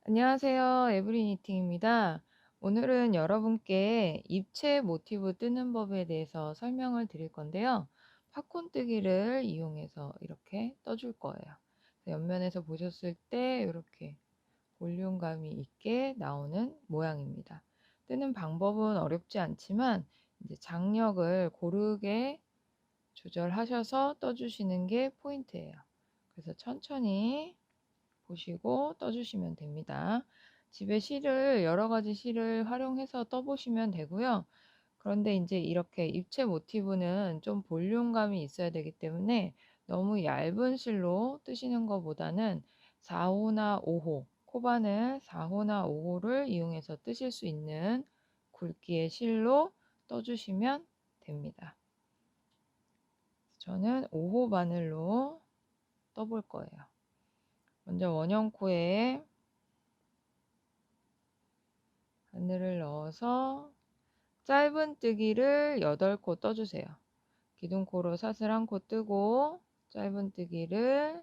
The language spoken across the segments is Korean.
안녕하세요. 에브리니팅입니다. 오늘은 여러분께 입체 모티브 뜨는 법에 대해서 설명을 드릴 건데요. 팝콘 뜨기를 이용해서 이렇게 떠줄 거예요. 옆면에서 보셨을 때 이렇게 볼륨감이 있게 나오는 모양입니다. 뜨는 방법은 어렵지 않지만 이제 장력을 고르게 조절하셔서 떠주시는 게 포인트예요. 그래서 천천히 보시고 떠주시면 됩니다. 집에 실을 여러 가지 실을 활용해서 떠보시면 되고요. 그런데 이제 이렇게 입체 모티브는 좀 볼륨감이 있어야 되기 때문에 너무 얇은 실로 뜨시는 것보다는 4호나 5호, 코바늘 4호나 5호를 이용해서 뜨실 수 있는 굵기의 실로 떠주시면 됩니다. 저는 5호 바늘로 떠볼 거예요. 먼저 원형코에 바늘을 넣어서 짧은 뜨기를 8코 떠주세요. 기둥코로 사슬 1코 뜨고 짧은 뜨기를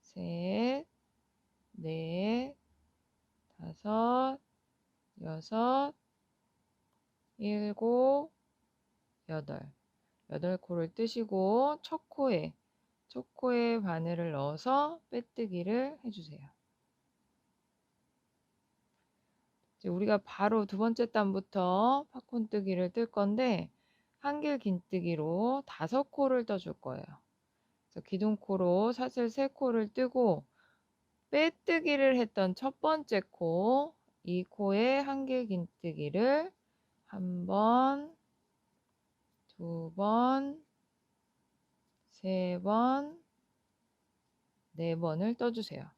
셋, 넷, 다섯, 여섯, 일곱, 여덟. 8코를 뜨시고 첫 코에 바늘을 넣어서 빼뜨기를 해주세요. 이제 우리가 바로 두 번째 단부터 팝콘 뜨기를 뜰 건데 한길 긴뜨기로 5코를 떠줄 거예요. 그래서 기둥코로 사슬 3코를 뜨고 빼뜨기를 했던 첫 번째 코, 이 코에 한길 긴뜨기를 한 번, 두 번, 세 번, 네 번을 떠주세요.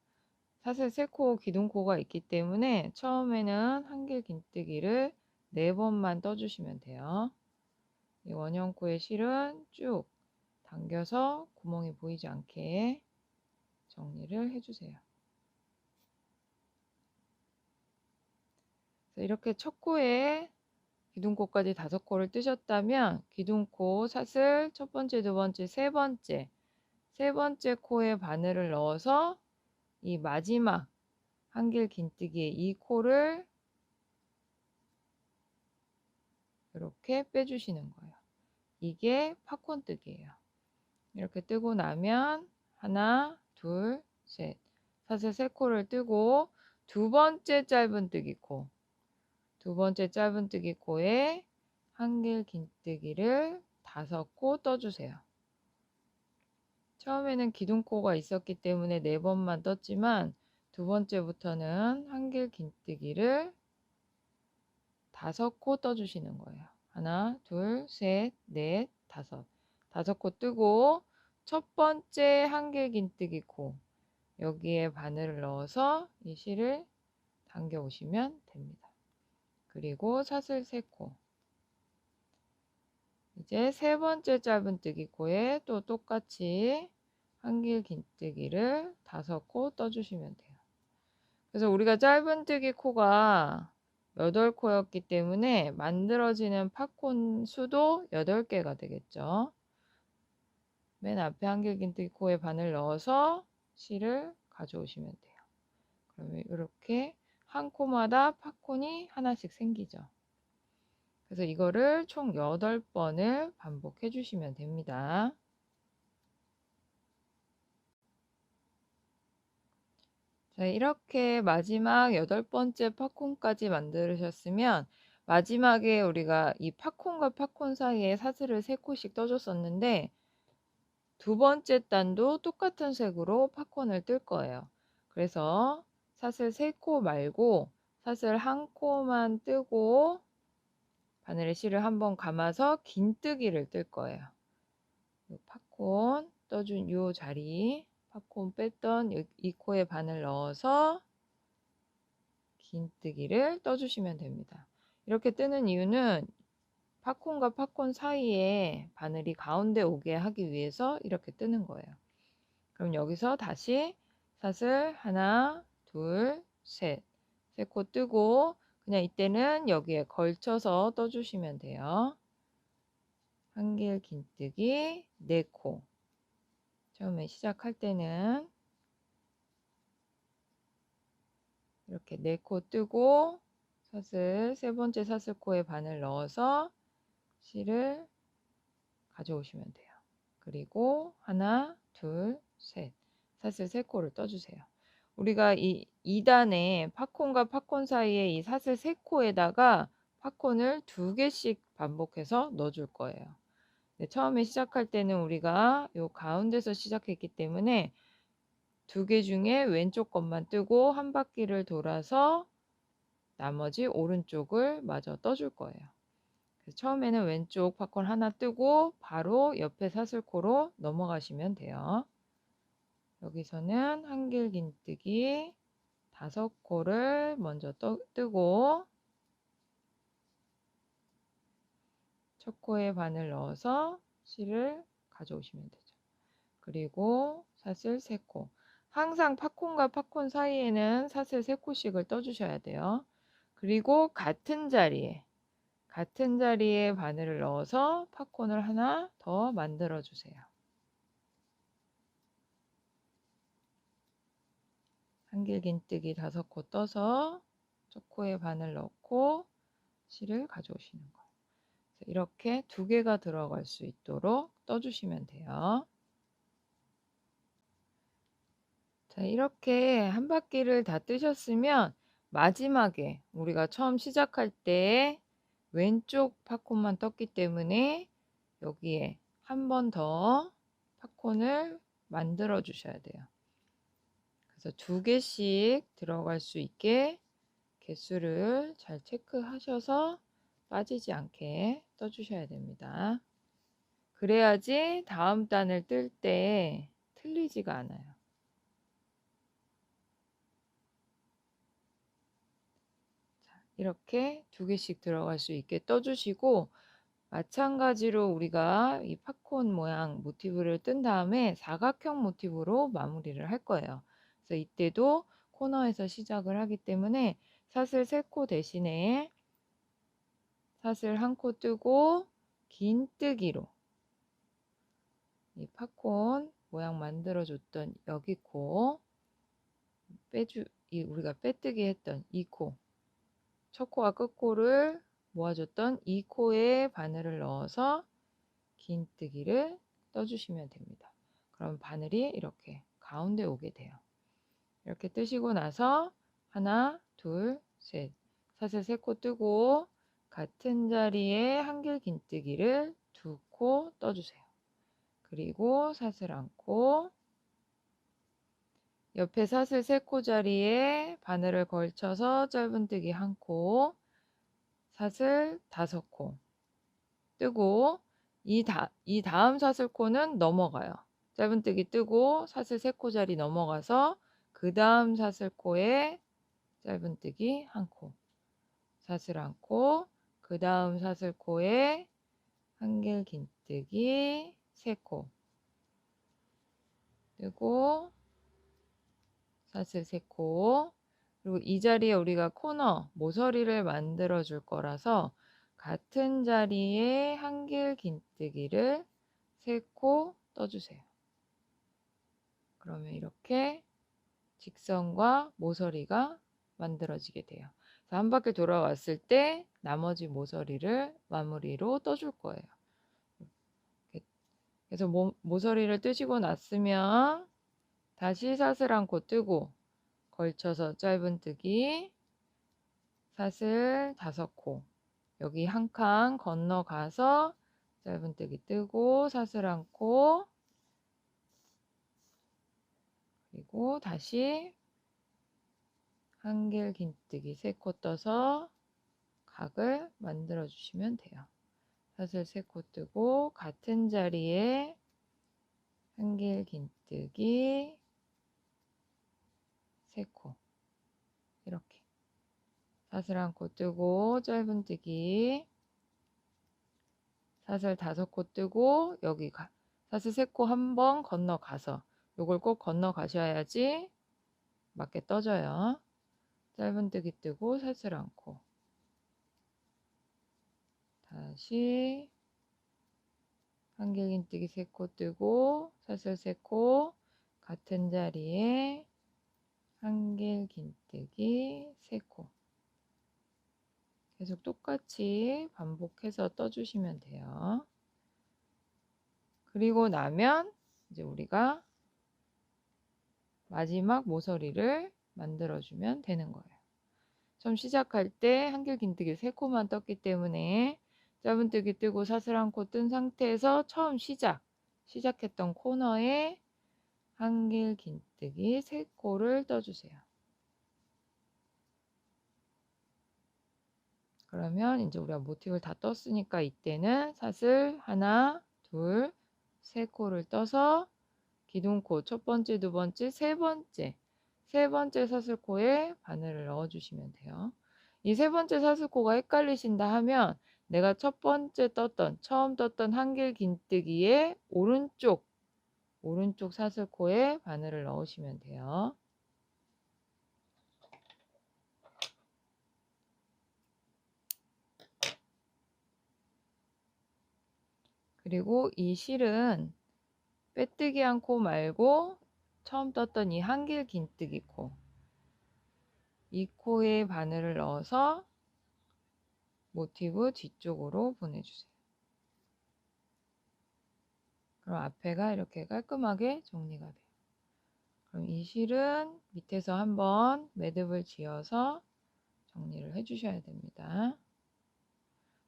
사슬 3코 기둥코가 있기 때문에 처음에는 한길 긴뜨기를 4번만 떠주시면 돼요. 이 원형코의 실은 쭉 당겨서 구멍이 보이지 않게 정리를 해주세요. 이렇게 첫 코에 기둥코까지 5코를 뜨셨다면 기둥코 사슬 첫 번째, 두 번째, 세 번째 코에 바늘을 넣어서 이 마지막 한길 긴뜨기의 이 코를 이렇게 빼주시는 거예요. 이게 팝콘 뜨기예요. 이렇게 뜨고 나면 하나, 둘, 셋. 사슬 3코를 뜨고 두 번째 짧은 뜨기 코. 두 번째 짧은 뜨기 코에 한길 긴뜨기를 5코 떠주세요. 처음에는 기둥코가 있었기 때문에 4번만 떴지만 두 번째부터는 한길 긴뜨기를 5코 떠주시는 거예요. 하나, 둘, 셋, 넷, 다섯. 5코 뜨고 첫 번째 한길 긴뜨기 코 여기에 바늘을 넣어서 이 실을 당겨 오시면 됩니다. 그리고 사슬 3코. 이제 세 번째 짧은뜨기 코에 또 똑같이 한길 긴뜨기를 5코 떠주시면 돼요. 그래서 우리가 짧은뜨기 코가 8코였기 때문에 만들어지는 팝콘 수도 8개가 되겠죠. 맨 앞에 한길 긴뜨기 코에 바늘 넣어서 실을 가져오시면 돼요. 그러면 이렇게 한 코마다 팝콘이 하나씩 생기죠. 그래서 이거를 총 8번을 반복해 주시면 됩니다. 자, 이렇게 마지막 8번째 팝콘까지 만드셨으면 마지막에 우리가 이 팝콘과 팝콘 사이에 사슬을 3코씩 떠줬었는데 두 번째 단도 똑같은 색으로 팝콘을 뜰 거예요. 그래서 사슬 3코 말고 사슬 1코만 뜨고 바늘에 실을 한번 감아서 긴뜨기를 뜰 거예요. 팝콘 떠준 이 자리 팝콘 뺐던 이 코에 바늘 넣어서 긴뜨기를 떠주시면 됩니다. 이렇게 뜨는 이유는 팝콘과 팝콘 사이에 바늘이 가운데 오게 하기 위해서 이렇게 뜨는 거예요. 그럼 여기서 다시 사슬 하나, 둘, 셋. 3코 뜨고 그냥 이때는 여기에 걸쳐서 떠주시면 돼요. 한길 긴뜨기 4코. 처음에 시작할 때는 이렇게 4코 뜨고 사슬 세 번째 사슬코에 바늘 넣어서 실을 가져오시면 돼요. 그리고 하나, 둘, 셋. 사슬 3코를 떠주세요. 우리가 이 2단에 팝콘과 팝콘 사이에 이 사슬 3코에다가 팝콘을 2개씩 반복해서 넣어줄 거예요. 네, 처음에 시작할 때는 우리가 요 가운데서 시작했기 때문에 2개 중에 왼쪽 것만 뜨고 한 바퀴를 돌아서 나머지 오른쪽을 마저 떠줄 거예요. 그래서 처음에는 왼쪽 팝콘 하나 뜨고 바로 옆에 사슬코로 넘어가시면 돼요. 여기서는 한길긴뜨기 5코를 먼저 뜨고 첫 코에 바늘 넣어서 실을 가져오시면 되죠. 그리고 사슬 3코. 항상 팝콘과 팝콘 사이에는 사슬 3코씩을 떠주셔야 돼요. 그리고 같은 자리에 바늘을 넣어서 팝콘을 하나 더 만들어 주세요. 한길긴뜨기 5코 떠서 첫 코에 바늘 넣고 실을 가져오시는 거예요. 이렇게 2개가 들어갈 수 있도록 떠주시면 돼요. 자, 이렇게 한 바퀴를 다 뜨셨으면 마지막에 우리가 처음 시작할 때 왼쪽 팝콘만 떴기 때문에 여기에 한 번 더 팝콘을 만들어 주셔야 돼요. 그래서 2개씩 들어갈 수 있게 개수를 잘 체크하셔서 빠지지 않게 떠주셔야 됩니다. 그래야지 다음 단을 뜰 때 틀리지가 않아요. 이렇게 2개씩 들어갈 수 있게 떠주시고, 마찬가지로 우리가 이 팝콘 모양 모티브를 뜬 다음에 사각형 모티브로 마무리를 할 거예요. 그래서 이때도 코너에서 시작을 하기 때문에 사슬 3코 대신에 사슬 1코 뜨고 긴뜨기로 이 팝콘 모양 만들어 줬던 여기 코 우리가 빼뜨기 했던 이 코, 첫 코와 끝 코를 모아줬던 이 코에 바늘을 넣어서 긴뜨기를 떠주시면 됩니다. 그럼 바늘이 이렇게 가운데 오게 돼요. 이렇게 뜨시고 나서 하나, 둘, 셋, 사슬 3코 뜨고 같은 자리에 한길 긴뜨기를 2코 떠주세요. 그리고 사슬 1코, 옆에 사슬 3코 자리에 바늘을 걸쳐서 짧은뜨기 1코, 사슬 5코 뜨고 이 다음 사슬코는 넘어가요. 짧은뜨기 뜨고 사슬 3코 자리 넘어가서 그 다음 사슬코에 짧은뜨기 1코, 사슬 1코, 그 다음 사슬코에 한길 긴뜨기 3코 뜨고 사슬 3코, 그리고 이 자리에 우리가 코너 모서리를 만들어 줄 거라서 같은 자리에 한길 긴뜨기를 3코 떠주세요. 그러면 이렇게 직선과 모서리가 만들어지게 돼요. 한 바퀴 돌아왔을 때 나머지 모서리를 마무리로 떠줄 거예요. 그래서 모서리를 뜨시고 났으면 다시 사슬 1코 뜨고 걸쳐서 짧은뜨기 사슬 5코, 여기 한 칸 건너가서 짧은뜨기 뜨고 사슬 1코, 그리고 다시 한길 긴뜨기 3코 떠서 각을 만들어 주시면 돼요. 사슬 3코 뜨고 같은 자리에 한길 긴뜨기 3코, 이렇게 사슬 1코 뜨고 짧은뜨기 사슬 5코 뜨고 여기 사슬 3코 한번 건너가서, 요걸 꼭 건너가셔야지 맞게 떠져요. 짧은뜨기 뜨고 사슬 1코, 다시 한길긴뜨기 3코 뜨고 사슬 3코, 같은 자리에 한길 긴뜨기 3코. 계속 똑같이 반복해서 떠주시면 돼요. 그리고 나면 이제 우리가 마지막 모서리를 만들어주면 되는 거예요. 처음 시작할 때 한길 긴뜨기 3코만 떴기 때문에 짧은뜨기 뜨고 사슬 1코 뜬 상태에서 처음 시작했던 코너에 한길 긴뜨기 3코를 떠주세요. 그러면 이제 우리가 모티브를 다 떴으니까 이때는 사슬 하나, 둘, 3코를 떠서 기둥코 첫 번째, 두 번째, 세 번째 사슬코에 바늘을 넣어주시면 돼요. 이 세 번째 사슬코가 헷갈리신다 하면 내가 첫 번째 처음 떴던 한길 긴뜨기의 오른쪽 사슬코에 바늘을 넣으시면 돼요. 그리고 이 실은 빼뜨기 한 코 말고 처음 떴던 이 한길 긴뜨기 코, 이 코에 바늘을 넣어서 모티브 뒤쪽으로 보내주세요. 그럼 앞에가 이렇게 깔끔하게 정리가 돼요. 그럼 이 실은 밑에서 한번 매듭을 지어서 정리를 해주셔야 됩니다.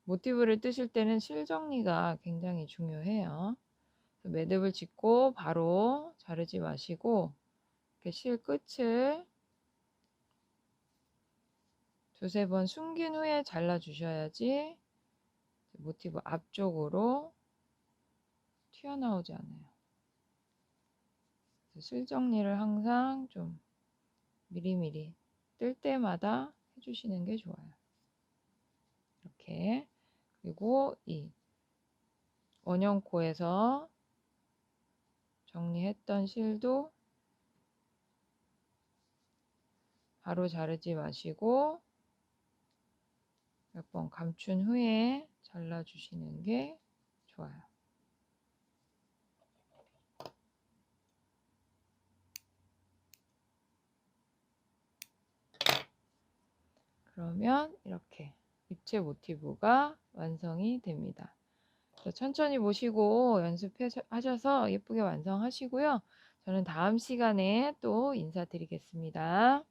모티브를 뜨실 때는 실 정리가 굉장히 중요해요. 매듭을 짓고 바로 자르지 마시고 이렇게 실 끝을 두세 번 숨긴 후에 잘라 주셔야지 모티브 앞쪽으로 튀어나오지 않아요. 실 정리를 항상 좀 미리미리 뜰 때마다 해주시는 게 좋아요. 이렇게. 그리고 이 원형코에서 정리했던 실도 바로 자르지 마시고 몇 번 감춘 후에 잘라주시는 게 좋아요. 그러면 이렇게 입체 모티브가 완성이 됩니다. 천천히 보시고 연습하셔서 예쁘게 완성하시고요. 저는 다음 시간에 또 인사드리겠습니다.